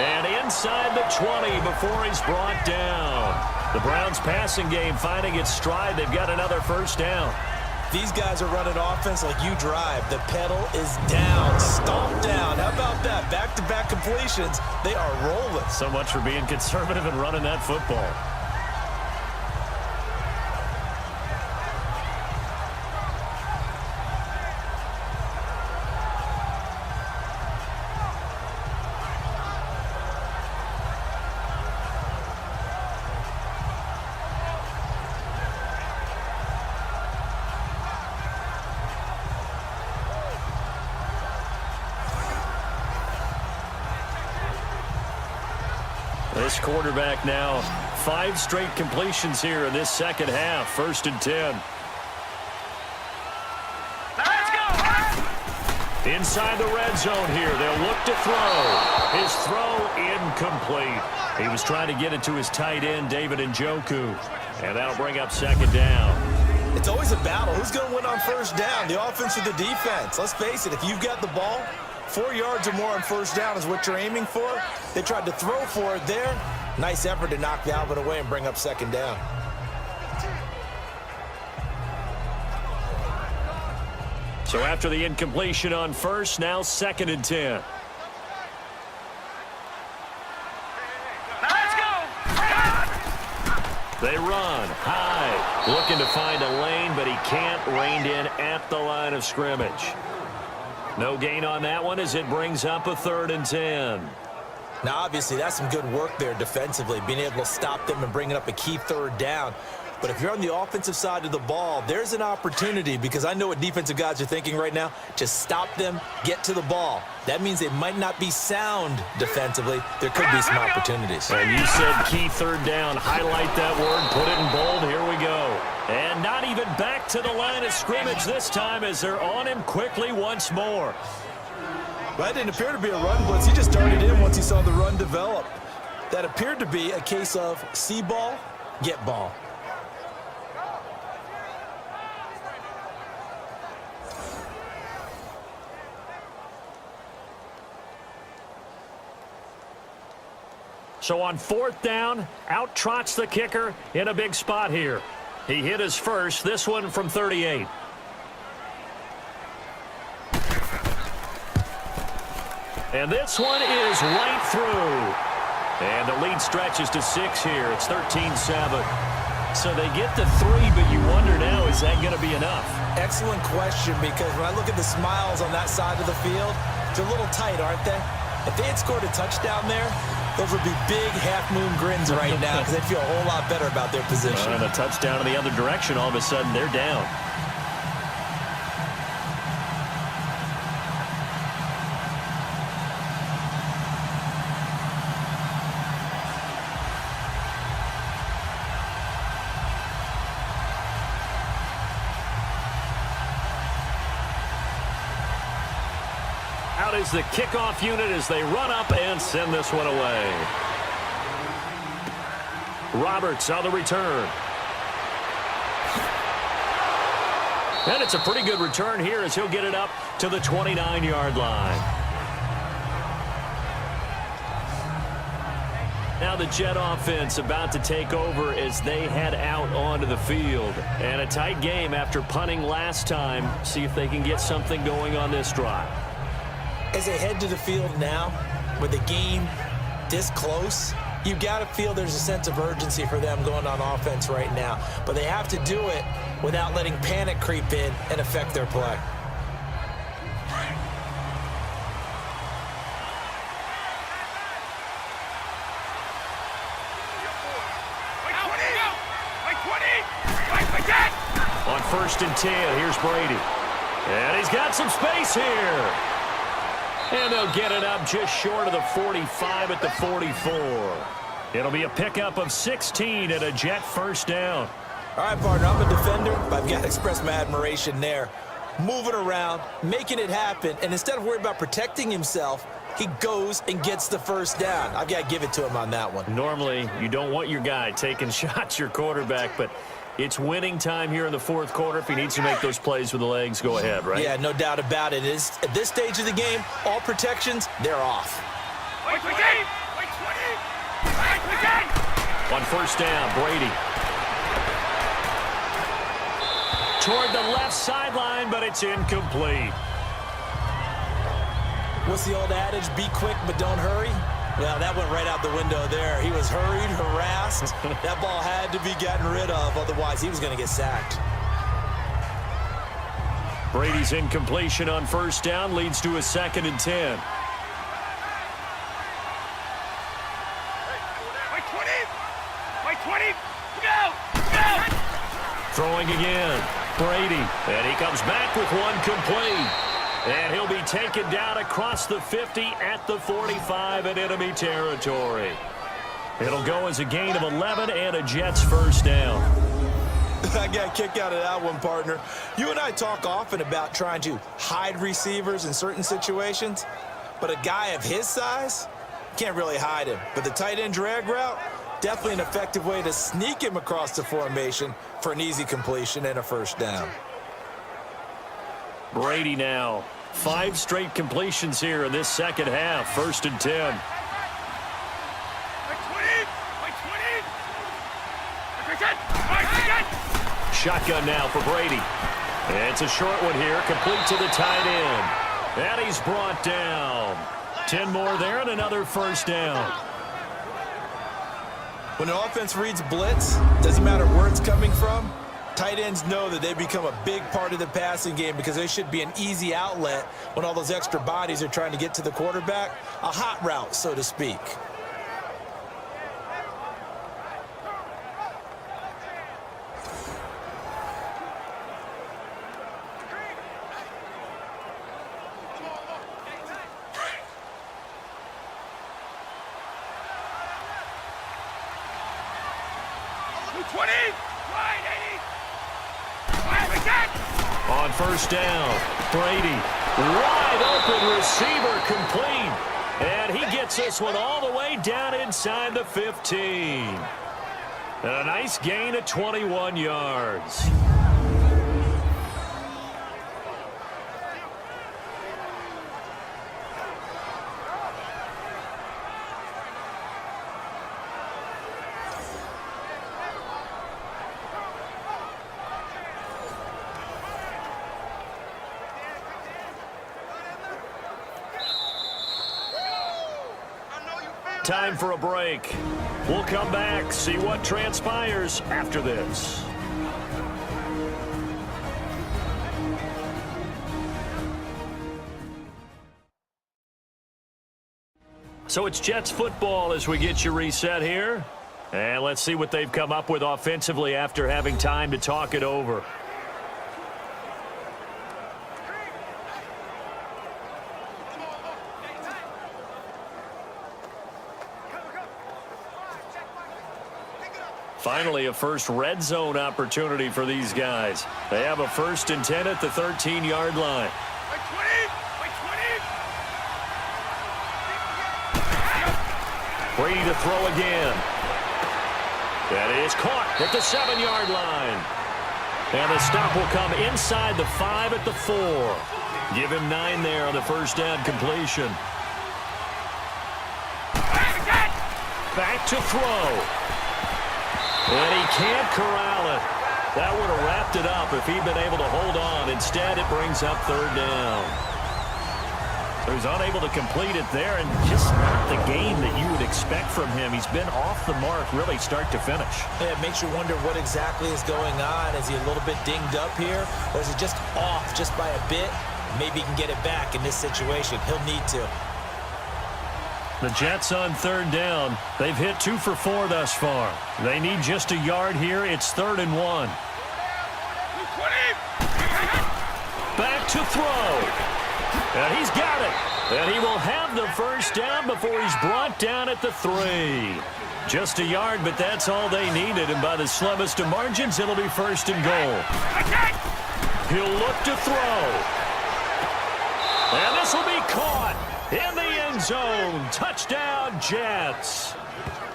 And inside the 20 before he's brought down. The Browns passing game finding its stride. They've got another first down. These guys are running offense like you drive. The pedal is down, stomp down. How about that? Back-to-back completions. They are rolling. So much for being conservative and running that football. This quarterback now, 5 straight completions here in this second half. 1st and 10. Let's go. Inside the red zone here. They'll look to throw. His throw incomplete. He was trying to get it to his tight end, David Njoku. And that'll bring up 2nd down. It's always a battle. Who's going to win on first down? The offense or the defense? Let's face it, if you've got the ball, 4 yards or more on first down is what you're aiming for. They tried to throw for it there. Nice effort to knock Dalvin away and bring up 2nd down. So after the incompletion on first, now 2nd and 10. Let's go. They run high, looking to find a lane, but he can't rein in at the line of scrimmage. No gain on that one as it brings up a 3rd and 10. Now, obviously, that's some good work there defensively, being able to stop them and bringing up a key 3rd down. But if you're on the offensive side of the ball, there's an opportunity, because I know what defensive guys are thinking right now. Just stop them, get to the ball. That means they might not be sound defensively. There could be some opportunities. And you said key 3rd down. Highlight that word, put it in bold. Here we go. And not even back to the line of scrimmage this time as they're on him quickly once more. That didn't appear to be a run blitz. He just darted in once he saw the run develop. That appeared to be a case of see ball, get ball. So on 4th down, out trots the kicker in a big spot here. He hit his first, this one from 38. And this one is right through. And the lead stretches to 6 here. It's 13-7. So they get to 3, but you wonder now, is that going to be enough? Excellent question, because when I look at the smiles on that side of the field, they're a little tight, aren't they? If they had scored a touchdown there, those would be big half-moon grins right now because they'd feel a whole lot better about their position. And a touchdown in the other direction, all of a sudden they're down. Out is the kickoff unit as they run up and send this one away. Roberts on the return. And it's a pretty good return here as he'll get it up to the 29-yard line. Now the Jet offense about to take over as they head out onto the field. And a tight game after punting last time. See if they can get something going on this drive. As they head to the field now, with the game this close, you've got to feel there's a sense of urgency for them going on offense right now. But they have to do it without letting panic creep in and affect their play. On 1st and 10, here's Brady. And he's got some space here. And they'll get it up just short of the 45 at the 44. It'll be a pickup of 16 and a Jet first down. All right, partner, I'm a defender, but I've got to express my admiration there. Moving around, making it happen, and instead of worrying about protecting himself, he goes and gets the first down. I've got to give it to him on that one. Normally, you don't want your guy taking shots, your quarterback, but it's winning time here in the fourth quarter. If he needs to make those plays with the legs, go ahead, right? Yeah, no doubt about it. At this stage of the game, all protections, they're off. On 1st down, Brady. Toward the left sideline, but it's incomplete. What's the old adage? Be quick, but don't hurry. Well, that went right out the window there. He was hurried, harassed. That ball had to be gotten rid of, otherwise he was going to get sacked. Brady's incompletion on 1st down leads to a 2nd and 10. Throwing again. Brady. And he comes back with one complete. And he'll be taken down across the 50 at the 45 in enemy territory. It'll go as a gain of 11 and a Jets first down. I got a kick out of that one, partner. You and I talk often about trying to hide receivers in certain situations, but a guy of his size can't really hide him. But the tight end drag route, definitely an effective way to sneak him across the formation for an easy completion and a first down. Brady now. 5 straight completions here in this second half. 1st and 10. Shotgun now for Brady. And it's a short one here, complete to the tight end. And he's brought down. 10 more there and another first down. When an offense reads blitz, doesn't matter where it's coming from, tight ends know that they become a big part of the passing game because they should be an easy outlet when all those extra bodies are trying to get to the quarterback. A hot route, so to speak. On 1st down, Brady, wide open receiver complete. And he gets this one all the way down inside the 15. And a nice gain of 21 yards. Time for a break. We'll come back, see what transpires after this. So it's Jets football as we get you reset here. And let's see what they've come up with offensively after having time to talk it over. Finally, a first red zone opportunity for these guys. They have a 1st and 10 at the 13-yard line. Brady to throw again. That is caught at the 7-yard line. And the stop will come inside the 5 at the 4. Give him 9 there on the first down completion. Back to throw. And he can't corral it. That would have wrapped it up if he'd been able to hold on. Instead, it brings up third down. So he's unable to complete it there, and just not the game that you would expect from him. He's been off the mark really start to finish. Yeah, it makes you wonder what exactly is going on. Is he a little bit dinged up here, or is he just off just by a bit? Maybe he can get it back in this situation. He'll need to. The Jets on third down. They've hit 2 for 4 thus far. They need just a yard here. It's 3rd and 1. Back to throw. And he's got it. And he will have the first down before he's brought down at the 3. Just a yard, but that's all they needed. And by the slimmest of margins, it'll be 1st and goal. He'll look to throw. And this will be caught in the end zone. Touchdown, Jets.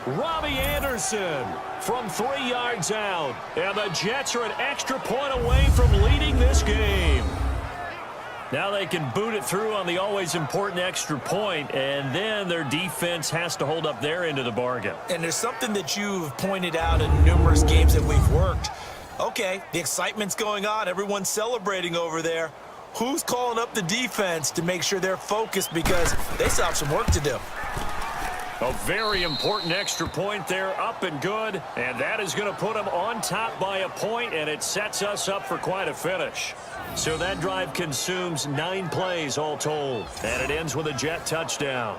Robbie Anderson from 3 yards out. And the Jets are an extra point away from leading this game. Now they can boot it through on the always important extra point, and then their defense has to hold up their end of the bargain. And there's something that you've pointed out in numerous games that we've worked. Okay, the excitement's going on. Everyone's celebrating over there. Who's calling up the defense to make sure they're focused, because they still have some work to do? A very important extra point there, up and good, and that is going to put them on top by a point, and it sets us up for quite a finish. So that drive consumes 9 plays all told, and it ends with a Jet touchdown.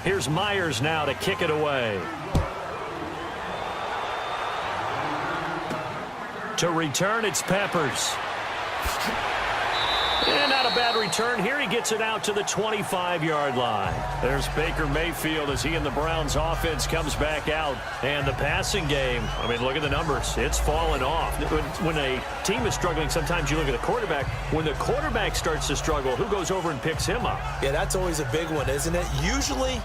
Here's Myers now to kick it away. To return, it's Peppers. And not a bad return here. He gets it out to the 25-yard line. There's Baker Mayfield as he and the Browns offense comes back out. And the passing game, I mean, look at the numbers. It's fallen off. When a team is struggling, sometimes you look at the quarterback. When the quarterback starts to struggle, who goes over and picks him up? Yeah, that's always a big one, isn't it? Usually,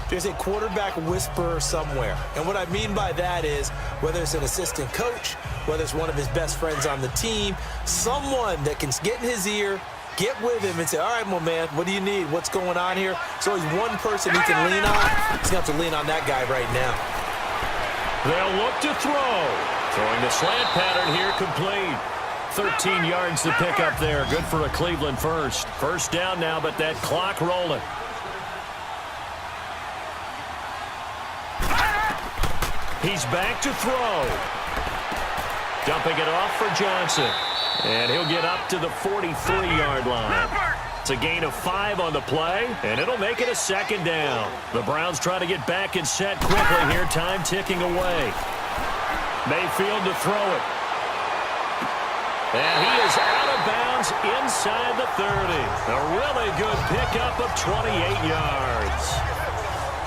there's a quarterback whisperer somewhere. And what I mean by that is, whether it's an assistant coach, whether it's one of his best friends on the team, someone that can get in his ear, get with him and say, all right, my man, what do you need? What's going on here? So he's one person he can lean on. He's going to have to lean on that guy right now. They'll look to throw. Throwing the slant pattern here, complete. 13 yards to pick up there. Good for a Cleveland first. First down now, but that clock rolling. He's back to throw. Dumping it off for Johnson. And he'll get up to the 43-yard line. It's a gain of 5 on the play, and it'll make it a 2nd down. The Browns try to get back and set quickly here. Time ticking away. Mayfield to throw it. And he is out of bounds inside the 30. A really good pickup of 28 yards.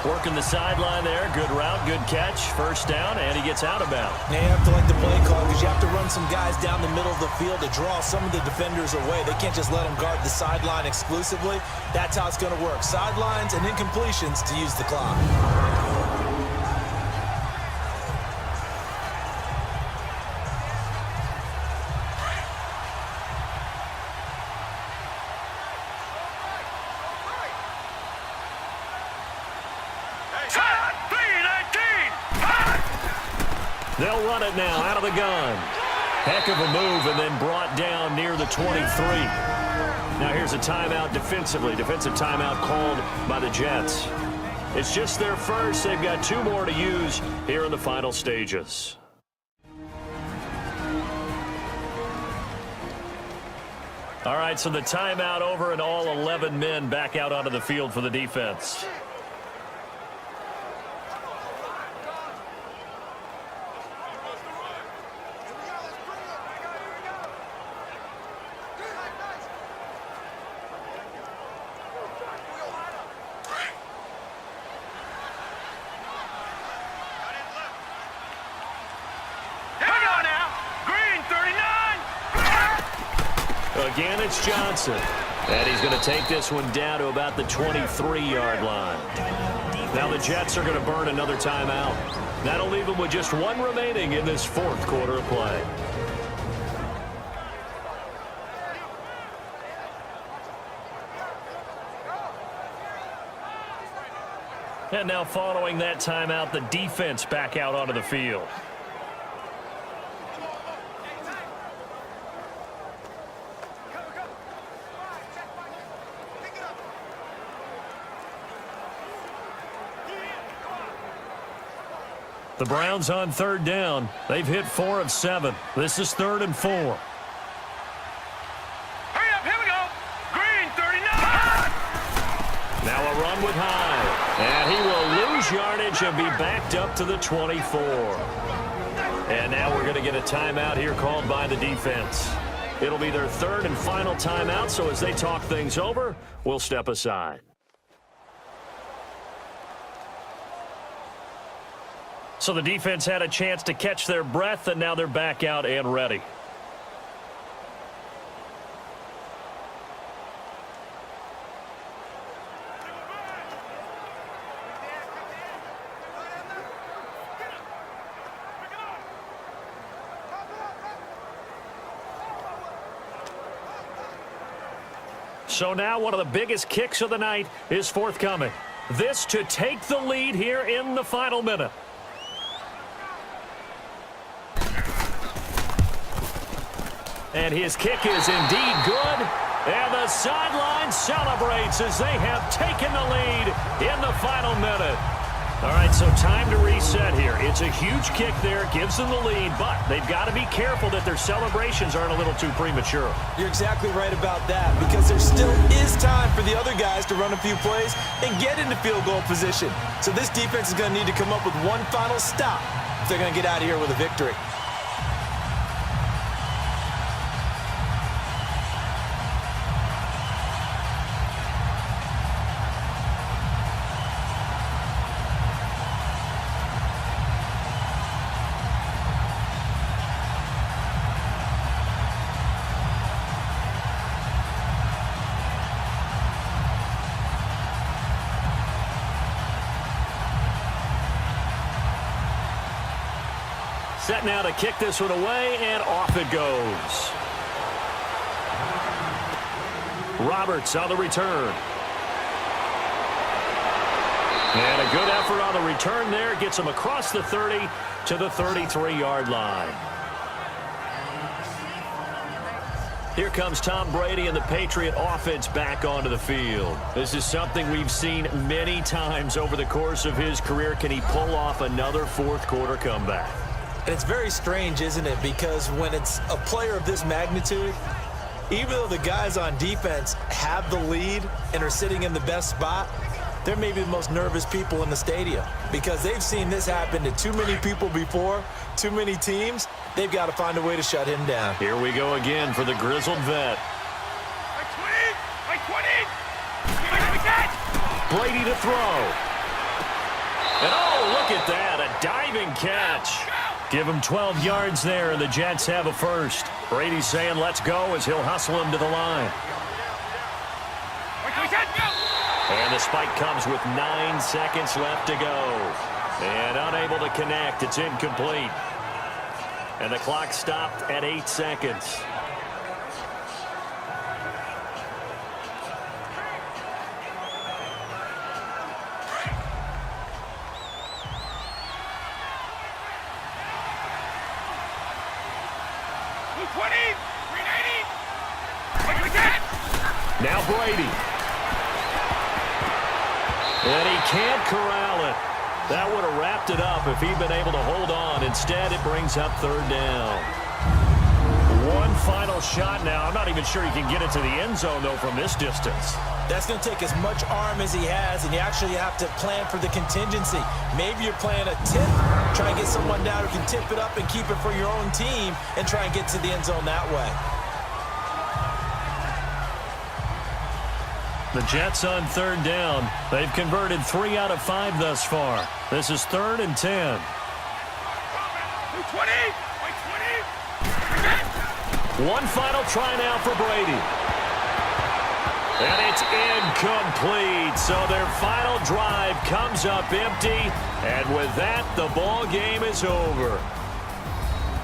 Working the sideline there. Good route, good catch. First down, and he gets out of bounds. Now you have to like the play call, because you have to run some guys down the middle of the field to draw some of the defenders away. They can't just let them guard the sideline exclusively. That's how it's going to work. Sidelines and incompletions to use the clock. They'll run it now out of the gun. Heck of a move, and then brought down near the 23. Now here's a timeout defensively. Defensive timeout called by the Jets. It's just their first. They've got 2 more to use here in the final stages. All right, so the timeout over, and all 11 men back out onto the field for the defense. again, it's Johnson. And he's going to take this one down to about the 23-yard line. Now the Jets are going to burn another timeout. That'll leave them with just one remaining in this fourth quarter of play. And now following that timeout, the defense back out onto the field. The Browns on third down. They've hit 4 of 7. This is 3rd and 4. Hurry up, here we go. Green, 39. Now a run with Hyde. And he will lose yardage and be backed up to the 24. And now we're going to get a timeout here called by the defense. It'll be their 3rd and final timeout, so as they talk things over, we'll step aside. So the defense had a chance to catch their breath, and now they're back out and ready. So now one of the biggest kicks of the night is forthcoming. This to take the lead here in the final minute. And his kick is indeed good. And the sideline celebrates as they have taken the lead in the final minute. All right, so time to reset here. It's a huge kick there, gives them the lead, but they've got to be careful that their celebrations aren't a little too premature. You're exactly right about that, because there still is time for the other guys to run a few plays and get into field goal position. So this defense is going to need to come up with one final stop if they're going to get out of here with a victory. Set now to kick this one away, and off it goes. Roberts on the return. And a good effort on the return there. Gets him across the 30 to the 33-yard line. Here comes Tom Brady and the Patriot offense back onto the field. This is something we've seen many times over the course of his career. Can he pull off another fourth quarter comeback? And it's very strange, isn't it? Because when it's a player of this magnitude, even though the guys on defense have the lead and are sitting in the best spot, they're maybe the most nervous people in the stadium because they've seen this happen to too many people before, too many teams. They've got to find a way to shut him down. Here we go again for the grizzled vet. By 20. Brady to throw. And oh, look at that, a diving catch. Give him 12 yards there, and the Jets have a first. Brady's saying let's go as he'll hustle him to the line. And the spike comes with 9 seconds left to go. And unable to connect, it's incomplete. And the clock stopped at 8 seconds. Now Brady. And he can't corral it. That would have wrapped it up if he'd been able to hold on. Instead, it brings up 3rd down. One final shot now. I'm not even sure he can get it to the end zone, though, from this distance. That's going to take as much arm as he has, and you actually have to plan for the contingency. Maybe you're playing a tip, try and get someone down who can tip it up and keep it for your own team and try and get to the end zone that way. The Jets on 3rd down. They've converted 3 out of 5 thus far. This is 3rd and 10. One final try now for Brady. And it's incomplete. So their final drive comes up empty. And with that, the ball game is over.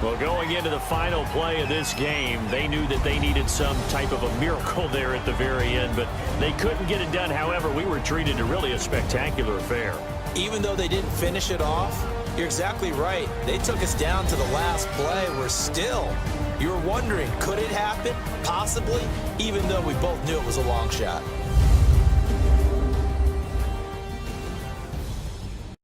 Well, going into the final play of this game, they knew that they needed some type of a miracle there at the very end, but they couldn't get it done. However, we were treated to really a spectacular affair. Even though they didn't finish it off, you're exactly right. They took us down to the last play. We're still, you were wondering, could it happen? Possibly, even though we both knew it was a long shot.